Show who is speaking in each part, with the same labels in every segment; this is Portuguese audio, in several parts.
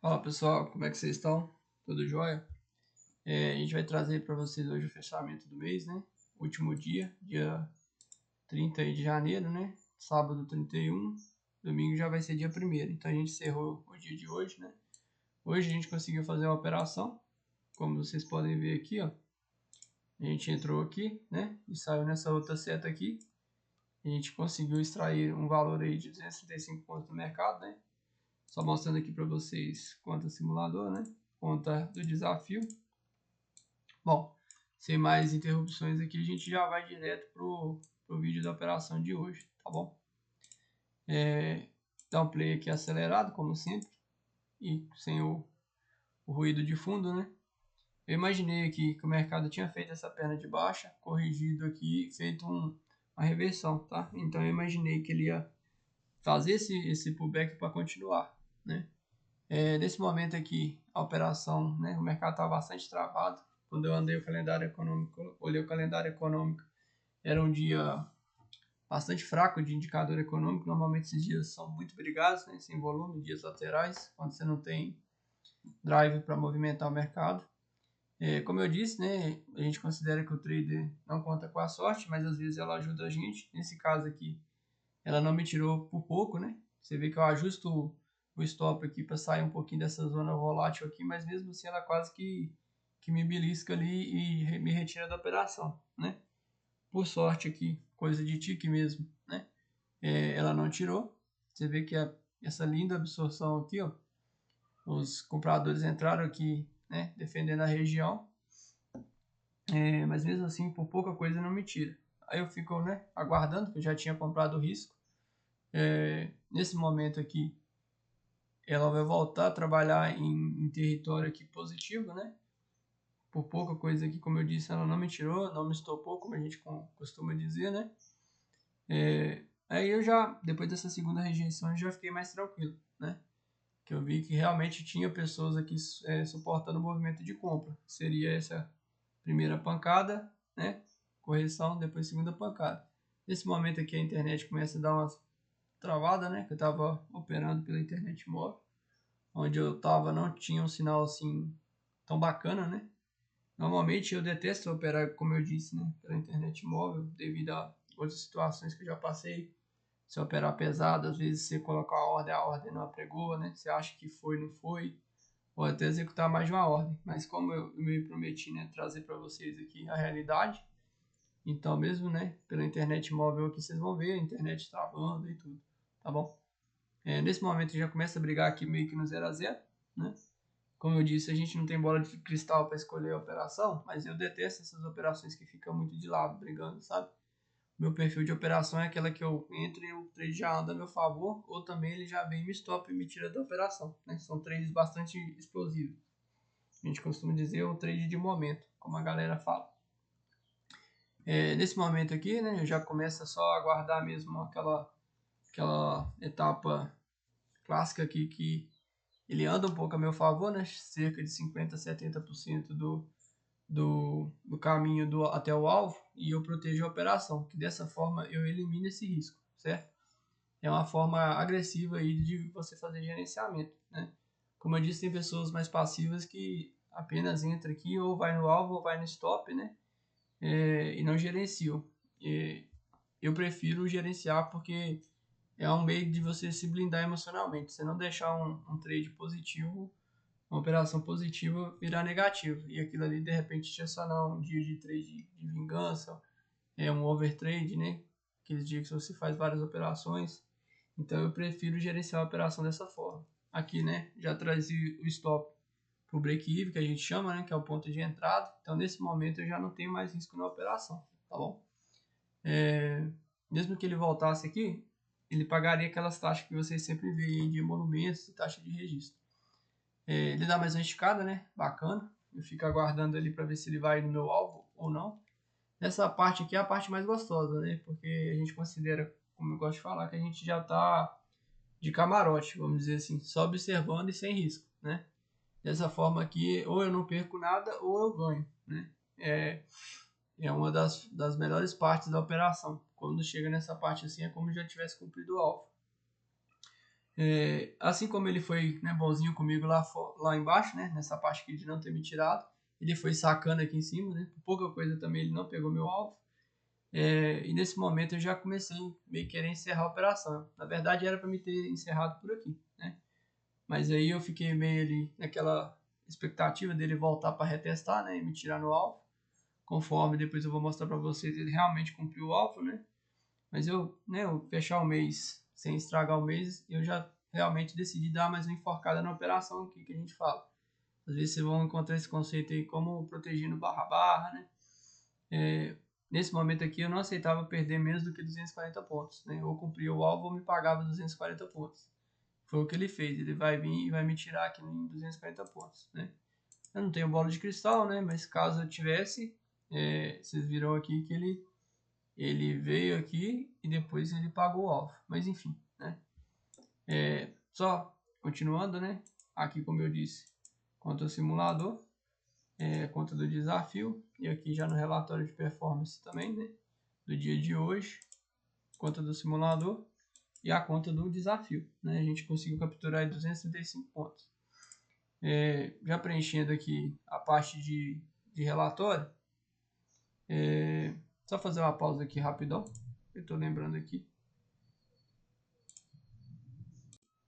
Speaker 1: Fala pessoal, como é que vocês estão? Tudo jóia? A gente vai trazer para vocês hoje o fechamento do mês, né? Último dia 30 de janeiro, né? Sábado 31, domingo já vai ser dia 1º. Então a gente encerrou o dia de hoje, né? Hoje a gente conseguiu fazer uma operação, como vocês podem ver aqui, ó. A gente entrou aqui, né? E saiu nessa outra seta aqui. A gente conseguiu extrair um valor aí de 235 pontos do mercado, né? Só mostrando aqui para vocês conta simulador, né? Conta do desafio. Bom, sem mais interrupções aqui, a gente já vai direto pro vídeo da operação de hoje, tá bom? Dá um play aqui acelerado, como sempre, e sem o ruído de fundo, né? Eu imaginei aqui que o mercado tinha feito essa perna de baixa, corrigido aqui, feito uma reversão, tá? Então eu imaginei que ele ia fazer esse pullback para continuar, né? Nesse momento aqui, a operação, né, o mercado estava bastante travado. Quando eu andei o calendário econômico, olhei o calendário econômico, era um dia bastante fraco de indicador econômico. Normalmente esses dias são muito brigados, né, sem volume, dias laterais, quando você não tem drive para movimentar o mercado. Como eu disse, né, a gente considera que o trader não conta com a sorte, mas às vezes ela ajuda a gente. Nesse caso aqui, ela não me tirou por pouco, né? Você vê que eu ajusto o stop aqui para sair um pouquinho dessa zona volátil aqui, mas mesmo assim ela quase que me belisca ali e me retira da operação, né? Por sorte aqui, coisa de tique mesmo, né? Ela não tirou. Você vê que essa linda absorção aqui, ó, os compradores entraram aqui, né, defendendo a região, mas mesmo assim por pouca coisa não me tira. Aí eu fico, né, aguardando, que eu já tinha comprado o risco. Nesse momento aqui, ela vai voltar a trabalhar em território aqui positivo, né? Por pouca coisa aqui, como eu disse, ela não me tirou, não me estopou, como a gente costuma dizer, né? Aí eu já, depois dessa segunda rejeição, eu já fiquei mais tranquilo, né? Que eu vi que realmente tinha pessoas aqui suportando o movimento de compra. Seria essa primeira pancada, né? Correção, depois segunda pancada. Nesse momento aqui a internet começa a dar umas travada, né? Que eu estava operando pela internet móvel, onde eu estava não tinha um sinal assim tão bacana, né? Normalmente eu detesto operar, como eu disse, né? Pela internet móvel, devido a outras situações que eu já passei. Se operar pesado, às vezes você colocar a ordem não apregou, né? Você acha que foi, não foi, ou até executar mais de uma ordem. Mas como eu me prometi, né, trazer para vocês aqui a realidade, então mesmo, né, pela internet móvel aqui vocês vão ver a internet travando e tudo, tá bom? Nesse momento já começa a brigar aqui meio que no 0 a 0, né? Como eu disse, a gente não tem bola de cristal para escolher a operação, mas eu detesto essas operações que ficam muito de lado brigando, sabe? Meu perfil de operação é aquela que eu entro e o trade já anda a meu favor, ou também ele já vem, me stop e me tira da operação, né? São trades bastante explosivos. A gente costuma dizer um trade de momento, como a galera fala. Nesse momento aqui, né, eu já começo só a aguardar mesmo aquela etapa clássica aqui que ele anda um pouco a meu favor, né? Cerca de 50 a 70% do caminho até o alvo, e eu protejo a operação, que dessa forma eu elimino esse risco, certo? É uma forma agressiva aí de você fazer gerenciamento, né? Como eu disse, tem pessoas mais passivas que apenas entra aqui ou vai no alvo ou vai no stop, né? E não gerenciam. Eu prefiro gerenciar porque é um meio de você se blindar emocionalmente. Você não deixar um trade positivo, uma operação positiva virar negativo. E aquilo ali, de repente, te acionar um dia de trade de vingança, um overtrade, né? Aqueles dias que você faz várias operações. Então eu prefiro gerenciar a operação dessa forma. Aqui, né, já trazia o stop para o break-even, que a gente chama, né, que é o ponto de entrada. Então nesse momento eu já não tenho mais risco na operação, tá bom? Mesmo que ele voltasse aqui, ele pagaria aquelas taxas que vocês sempre veem de emolumentos e taxa de registro. Ele dá mais uma esticada, né? Bacana. Eu fico aguardando ali para ver se ele vai no meu alvo ou não. Essa parte aqui é a parte mais gostosa, né? Porque a gente considera, como eu gosto de falar, que a gente já está de camarote, vamos dizer assim, só observando e sem risco, né? Dessa forma aqui, ou eu não perco nada ou eu ganho, né? É uma das melhores partes da operação. Quando chega nessa parte assim, é como se já tivesse cumprido o alvo. Assim como ele foi, né, bonzinho comigo lá embaixo, né, nessa parte aqui de não ter me tirado, ele foi sacando aqui em cima, né, por pouca coisa também ele não pegou meu alvo. E nesse momento eu já comecei meio querer encerrar a operação. Na verdade era para me ter encerrado por aqui, né? Mas aí eu fiquei meio ali naquela expectativa dele voltar para retestar, né, e me tirar no alvo. Conforme depois eu vou mostrar para vocês, ele realmente cumpriu o alvo, né? Mas eu fechar o mês sem estragar o mês, eu já realmente decidi dar mais uma enforcada na operação aqui que a gente fala. Às vezes vocês vão encontrar esse conceito aí como protegendo barra, né? Nesse momento aqui eu não aceitava perder menos do que 240 pontos, né? Ou cumpria o alvo ou me pagava 240 pontos. Foi o que ele fez, ele vai vir e vai me tirar aqui em 240 pontos, né? Eu não tenho bola de cristal, né? Mas caso eu tivesse, vocês viram aqui que ele veio aqui e depois ele pagou o alvo. Mas enfim, né? Só continuando, né? Aqui como eu disse, conta o simulador, conta do desafio. E aqui já no relatório de performance também, né? Do dia de hoje, conta do simulador e a conta do desafio, né? A gente conseguiu capturar 235 pontos. Já preenchendo aqui a parte de relatório, só fazer uma pausa aqui rapidão, eu tô lembrando aqui.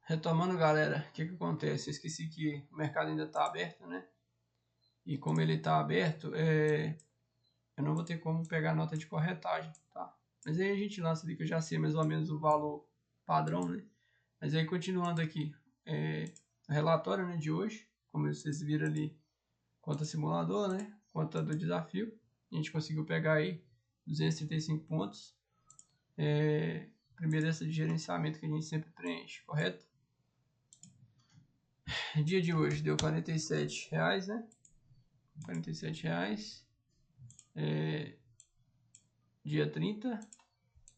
Speaker 1: Retomando, galera, o que acontece? Eu esqueci que o mercado ainda está aberto, né? E como ele está aberto, eu não vou ter como pegar nota de corretagem, tá? Mas aí a gente lança ali que eu já sei mais ou menos o valor padrão, né? Mas aí continuando aqui, o relatório, né, de hoje, como vocês viram ali, conta simulador, né? Conta do desafio. A gente conseguiu pegar aí 235 pontos. Primeiro essa de gerenciamento que a gente sempre preenche, correto? Dia de hoje deu R$47, né? R$47. Dia 30,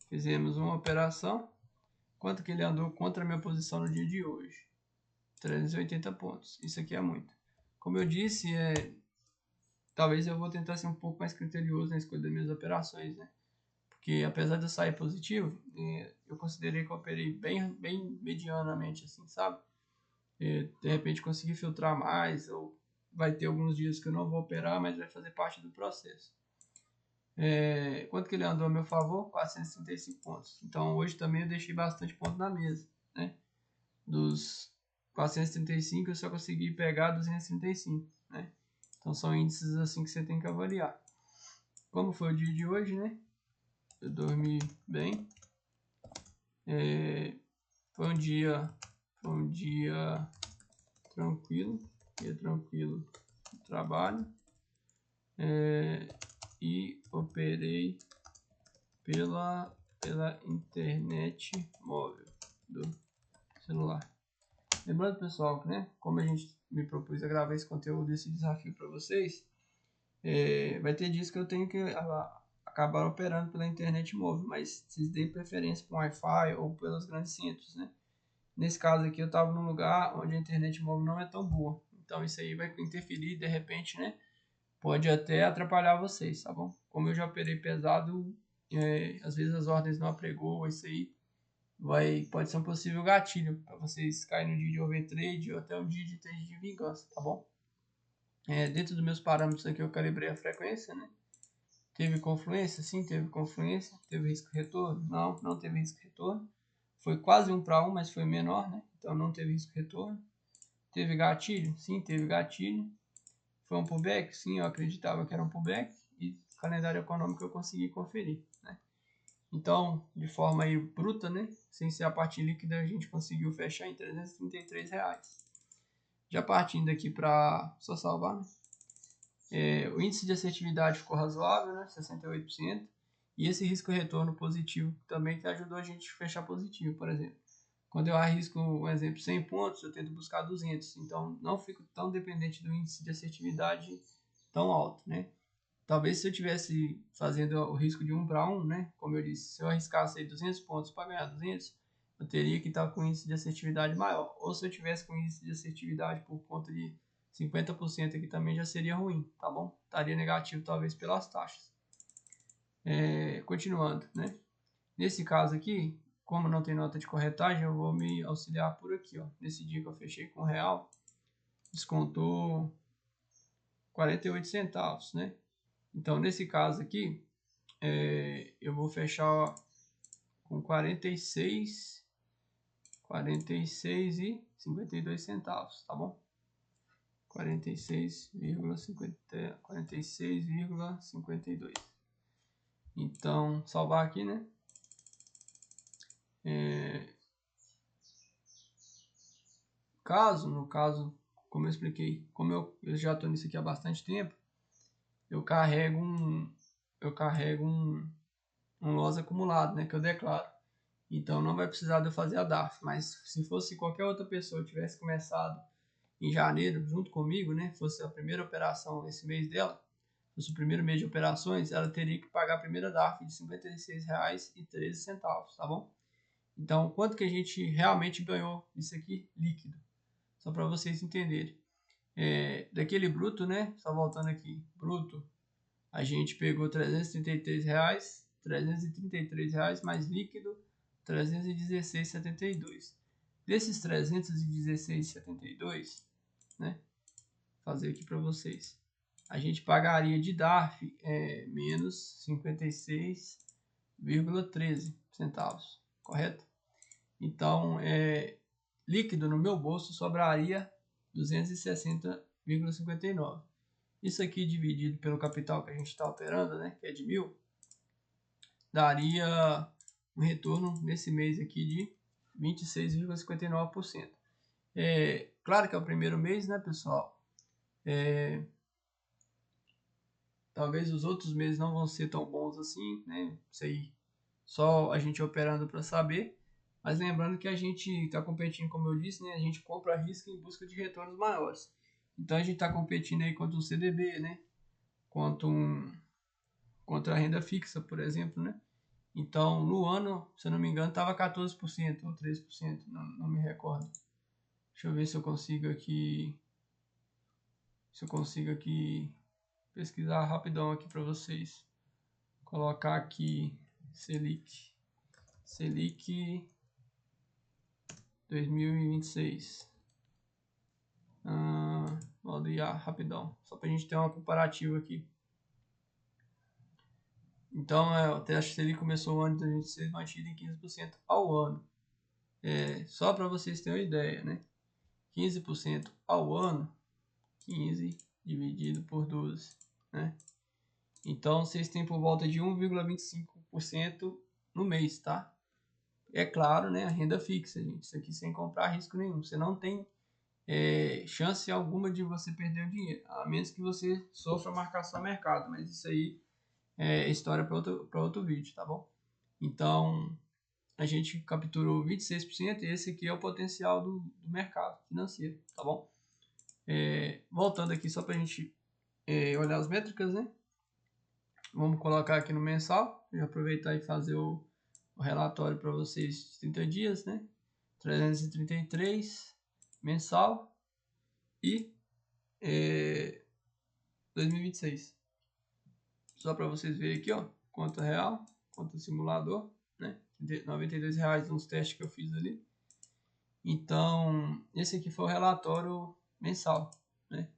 Speaker 1: fizemos uma operação. Quanto que ele andou contra a minha posição no dia de hoje? 380 pontos. Isso aqui é muito. Como eu disse, talvez eu vou tentar ser um pouco mais criterioso na escolha das minhas operações, né? Porque apesar de eu sair positivo, eu considerei que eu operei bem medianamente, assim, sabe? De repente conseguir filtrar mais, ou vai ter alguns dias que eu não vou operar, mas vai fazer parte do processo. Quanto que ele andou a meu favor? 435 pontos. Então hoje também eu deixei bastante ponto na mesa, né? Dos 435 eu só consegui pegar 235, né? Então são índices assim que você tem que avaliar. Como foi o dia de hoje, né? Eu dormi bem. Foi um dia tranquilo, no trabalho. E operei pela internet móvel do celular. Lembrando, pessoal, que, né, como a gente me propôs a gravar esse conteúdo, esse desafio para vocês, vai ter dias que eu tenho que acabar operando pela internet móvel, mas vocês deem preferência para o Wi-Fi ou pelos grandes centros, né? Nesse caso aqui eu estava num lugar onde a internet móvel não é tão boa, então isso aí vai interferir de repente, né? Pode até atrapalhar vocês, tá bom? Como eu já operei pesado, às vezes as ordens não apregou, isso aí pode ser um possível gatilho para vocês caírem no dia de overtrade ou até um dia de trade de vingança, tá bom? Dentro dos meus parâmetros aqui eu calibrei a frequência, né? Teve confluência? Sim, teve confluência. Teve risco retorno? Não, não teve risco retorno. Foi quase 1 para 1, mas foi menor, né? Então não teve risco retorno. Teve gatilho? Sim, teve gatilho. Foi um pullback? Sim, eu acreditava que era um pullback. E calendário econômico eu consegui conferir, né? Então, de forma aí bruta, né? Sem ser a parte líquida, a gente conseguiu fechar em R$333. Já partindo aqui para só salvar, né? O índice de assertividade ficou razoável, né? 68%. E esse risco retorno positivo também que ajudou a gente a fechar positivo, por exemplo. Quando eu arrisco, um exemplo, 100 pontos, eu tento buscar 200. Então, não fico tão dependente do índice de assertividade tão alto, né? Talvez se eu tivesse fazendo o risco de 1 para 1, né? Como eu disse, se eu arriscasse aí 200 pontos para ganhar 200, eu teria que estar com índice de assertividade maior. Ou se eu tivesse com índice de assertividade por conta de 50% aqui também já seria ruim, tá bom? Estaria negativo talvez pelas taxas. Continuando, né? Nesse caso aqui, como não tem nota de corretagem, eu vou me auxiliar por aqui, ó. Nesse dia que eu fechei com R$1, descontou 48 centavos, né? Então, nesse caso aqui, eu vou fechar com 46 e 52 centavos, tá bom? 46,52. Então, salvar aqui, né? No caso, como eu expliquei, como eu já estou nisso aqui há bastante tempo, eu carrego um loss acumulado, né? Que eu declaro. Então, não vai precisar de eu fazer a DARF. Mas se fosse qualquer outra pessoa que tivesse começado em janeiro, junto comigo, né? Fosse a primeira operação esse mês dela, fosse o primeiro mês de operações, ela teria que pagar a primeira DARF de R$ 56,13, tá bom? Então, quanto que a gente realmente ganhou isso aqui líquido? Só para vocês entenderem. Daquele bruto, né? Só voltando aqui, bruto, a gente pegou R$333 mais líquido R$316,72. Desses 316,72, né? Fazer aqui para vocês. A gente pagaria de DARF menos 56,13 centavos, correto? Então, líquido no meu bolso sobraria 260,59. Isso aqui dividido pelo capital que a gente está operando, né, que é de 1.000, daria um retorno nesse mês aqui de 26,59%. Claro que é o primeiro mês, né, pessoal? Talvez os outros meses não vão ser tão bons assim, né? Isso aí só a gente operando para saber. Mas lembrando que a gente está competindo, como eu disse, né? A gente compra risco em busca de retornos maiores. Então a gente está competindo aí contra um CDB, né? Contra a renda fixa, por exemplo, né? Então no ano, se eu não me engano, estava 14% ou 13%, não me recordo. Deixa eu ver se eu consigo aqui. Pesquisar rapidão aqui para vocês. Colocar aqui Selic 2026. Modo IA, rapidão. Só para a gente ter uma comparativa aqui. Então, o teste Selic começou o ano de 2026 mantido em 15% ao ano. Só para vocês terem uma ideia, né? 15% ao ano, 15 dividido por 12, né? Então, vocês têm por volta de 1,25% no mês, tá? É claro, né? A renda fixa, gente. Isso aqui sem comprar risco nenhum. Você não tem chance alguma de você perder o dinheiro, a menos que você sofra marcação a mercado. Mas isso aí é história para outro vídeo, tá bom? Então, a gente capturou 26% e esse aqui é o potencial do mercado financeiro, tá bom? Voltando aqui só para a gente olhar as métricas, né? Vamos colocar aqui no mensal e aproveitar e fazer o relatório para vocês de 30 dias, né? 333 mensal e 2026. Só para vocês verem aqui, ó, conta real, conta simulador, né? R$92 nos testes que eu fiz ali. Então, esse aqui foi o relatório mensal, né?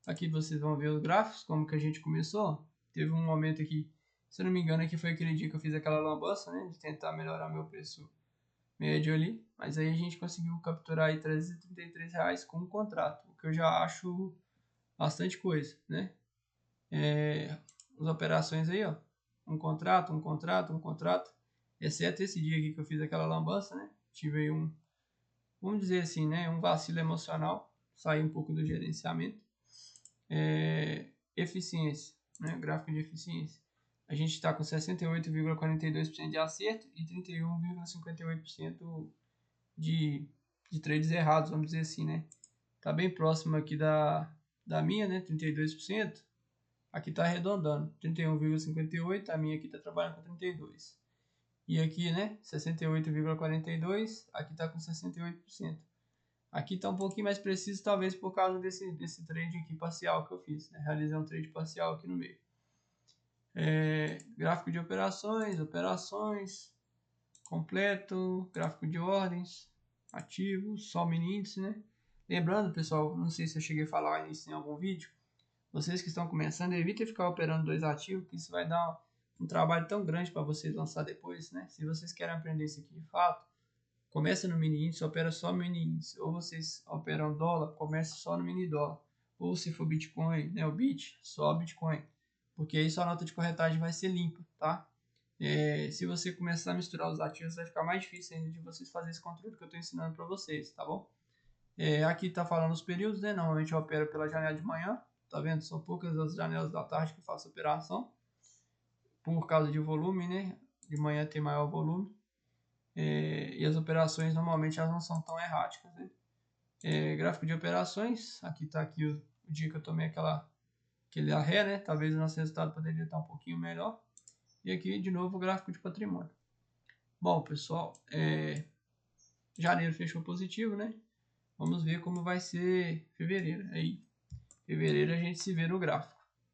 Speaker 1: Aqui vocês vão ver os gráficos, como que a gente começou. Teve um momento aqui, se eu não me engano, aqui foi aquele dia que eu fiz aquela lambança, né? De tentar melhorar meu preço médio ali. Mas aí a gente conseguiu capturar aí R$333 com um contrato, o que eu já acho bastante coisa, né? As operações aí, ó. Um contrato. Exceto esse dia aqui que eu fiz aquela lambança, né? Tive aí vamos dizer assim, né? Um vacilo emocional. Saí um pouco do gerenciamento. Eficiência, né? Gráfico de eficiência. A gente está com 68,42% de acerto e 31,58% de trades errados, vamos dizer assim, né? Tá bem próximo aqui da minha, né? 32%. Aqui está arredondando, 31,58, a minha aqui está trabalhando com 32. E aqui, né, 68,42, aqui está com 68%. Aqui está um pouquinho mais preciso, talvez por causa desse trade aqui parcial que eu fiz, né? Realizei um trade parcial aqui no meio. Gráfico de operações, completo, gráfico de ordens, ativos, só mini índice, né? Lembrando, pessoal, não sei se eu cheguei a falar isso em algum vídeo, vocês que estão começando, evitem ficar operando 2 ativos, que isso vai dar um trabalho tão grande para vocês lançar depois, né? Se vocês querem aprender isso aqui de fato, começa no mini índice, opera só mini índice. Ou vocês operam dólar, começa só no mini dólar. Ou se for Bitcoin, né, o Bit, só Bitcoin. Porque aí sua nota de corretagem vai ser limpa, tá? Se você começar a misturar os ativos, vai ficar mais difícil ainda de vocês fazerem esse controle que eu estou ensinando para vocês, tá bom? Aqui está falando os períodos, né? Normalmente eu opero pela janela de manhã, tá vendo? São poucas as janelas da tarde que eu faço operação, por causa de volume, né? De manhã tem maior volume. E as operações normalmente elas não são tão erráticas, né? Gráfico de operações, aqui está aqui o dia que eu tomei aquele arré, né? Talvez o nosso resultado poderia estar um pouquinho melhor. E aqui de novo o gráfico de patrimônio. Bom, pessoal, janeiro fechou positivo, né? Vamos ver como vai ser fevereiro. Aí, fevereiro a gente se vê no gráfico.